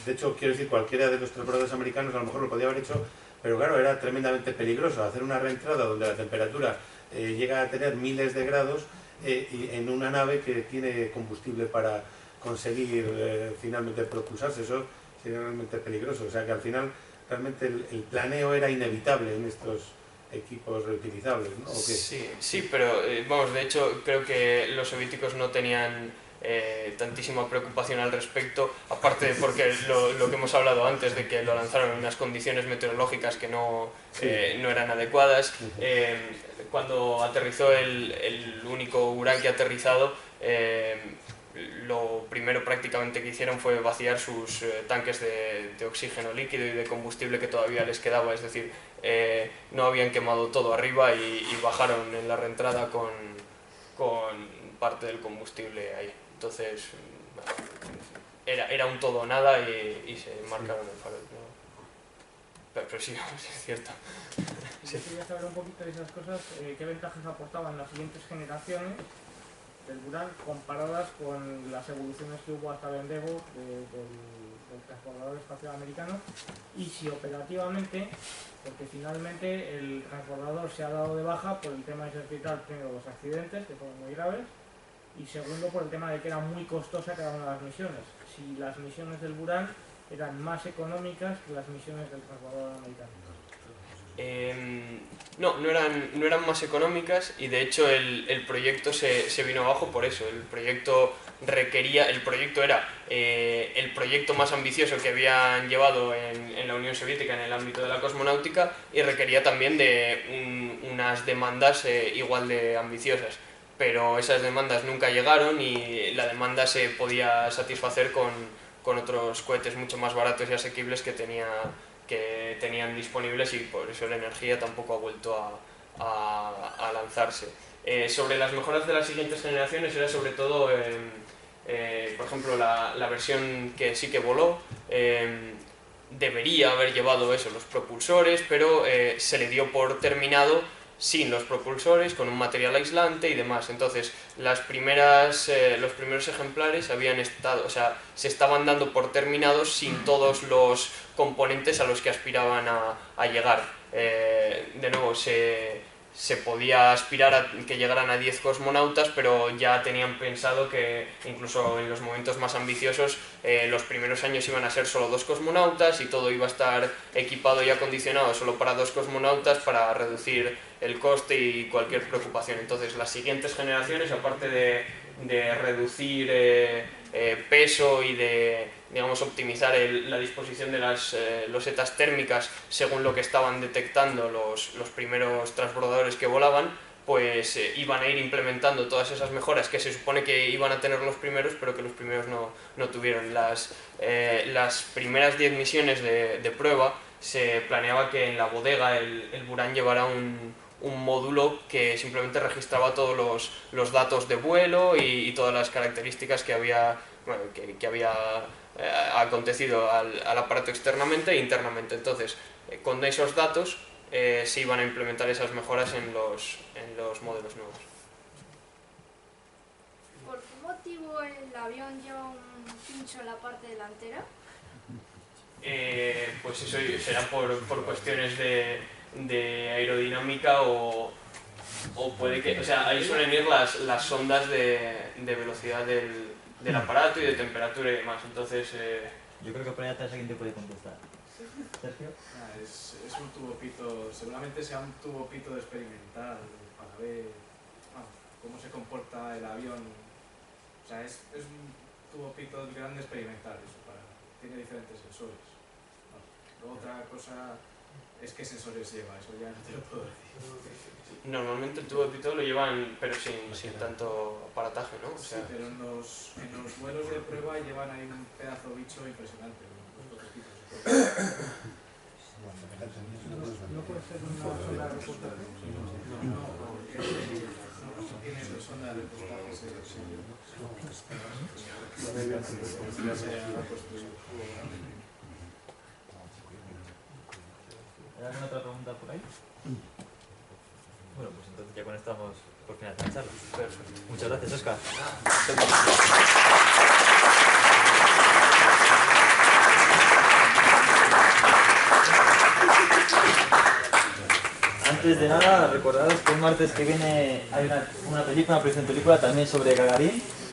De hecho, quiero decir, cualquiera de los transbordadores americanos a lo mejor lo podía haber hecho, pero claro, era tremendamente peligroso hacer una reentrada donde la temperatura llega a tener miles de grados, y en una nave que tiene combustible para conseguir finalmente propulsarse. Eso sería realmente peligroso. O sea que al final realmente el planeo era inevitable en estos equipos reutilizables, ¿no? ¿O qué? Sí, sí, pero vamos, de hecho creo que los soviéticos no tenían tantísima preocupación al respecto, aparte de porque lo que hemos hablado antes, de que lo lanzaron en unas condiciones meteorológicas que no eran adecuadas. Cuando aterrizó el único Buran que ha aterrizado, lo primero prácticamente que hicieron fue vaciar sus tanques de oxígeno líquido y de combustible que todavía les quedaba, es decir, no habían quemado todo arriba y bajaron en la reentrada con parte del combustible ahí. Entonces, bueno, era un todo o nada y se marcaron el farol, ¿no? Pero sí, es cierto. Yo quería saber un poquito de esas cosas, qué ventajas aportaban las siguientes generaciones del Buran comparadas con las evoluciones que hubo hasta el Endeavour del transbordador espacial americano, y si operativamente, porque finalmente el transbordador se ha dado de baja por el tema de vital, primero los accidentes, que fueron muy graves, y segundo por el tema de que era muy costosa cada una de las misiones. Si las misiones del Buran eran más económicas que las misiones del transbordador americano. No eran más económicas, y de hecho el proyecto se vino abajo por eso. El proyecto era el proyecto más ambicioso que habían llevado en la Unión Soviética en el ámbito de la cosmonáutica, y requería también de unas demandas igual de ambiciosas. Pero esas demandas nunca llegaron, y la demanda se podía satisfacer con otros cohetes mucho más baratos y asequibles que tenían disponibles, y por eso la energía tampoco ha vuelto a lanzarse. Sobre las mejoras de las siguientes generaciones era sobre todo, por ejemplo, la versión que sí que voló, debería haber llevado eso, los propulsores, pero se le dio por terminado sin los propulsores, con un material aislante y demás. Entonces, los primeros ejemplares se estaban dando por terminados sin todos los componentes a los que aspiraban a llegar. De nuevo, se podía aspirar a que llegaran a 10 cosmonautas, pero ya tenían pensado que incluso en los momentos más ambiciosos los primeros años iban a ser solo 2 cosmonautas, y todo iba a estar equipado y acondicionado solo para 2 cosmonautas, para reducir el coste y cualquier preocupación. Entonces, las siguientes generaciones, aparte de reducir peso y de, digamos, optimizar la disposición de las losetas térmicas según lo que estaban detectando los primeros transbordadores que volaban, pues iban a ir implementando todas esas mejoras que se supone que iban a tener los primeros, pero que los primeros no tuvieron. Las primeras 10 misiones de prueba se planeaba que en la bodega el Buran llevara un módulo que simplemente registraba todos los datos de vuelo y todas las características que había acontecido al aparato externamente e internamente. Entonces, con esos datos se iban a implementar esas mejoras en los modelos nuevos. ¿Por qué motivo el avión lleva un pincho en la parte delantera? Pues eso será por cuestiones de aerodinámica, o puede que, o sea, ahí suelen ir las sondas de velocidad del aparato y de temperatura y demás. Entonces yo creo que por ahí atrás alguien te puede contestar. Sergio. Es un tubo pito, seguramente sea un tubo pito experimental para ver cómo se comporta el avión. O sea, es un tubo pito grande experimental, tiene diferentes sensores. Luego otra cosa es qué sensores lleva, eso ya no te lo puedo decir. Normalmente el tubo de pito lo llevan, pero sin tanto aparataje, ¿no? O sea, sí, pero en los vuelos de prueba llevan ahí un pedazo bicho impresionante, los prototipitos. No puede ser una sonda para reportajes? No, porque no tiene persona de reportajes en el ¿Hay alguna otra pregunta por ahí? Bueno, pues entonces ya con esto estamos por finalizar la charla. Muchas gracias, Óscar. Antes de nada, recordaros que el martes que viene hay una película, una proyección película también sobre Gagarin.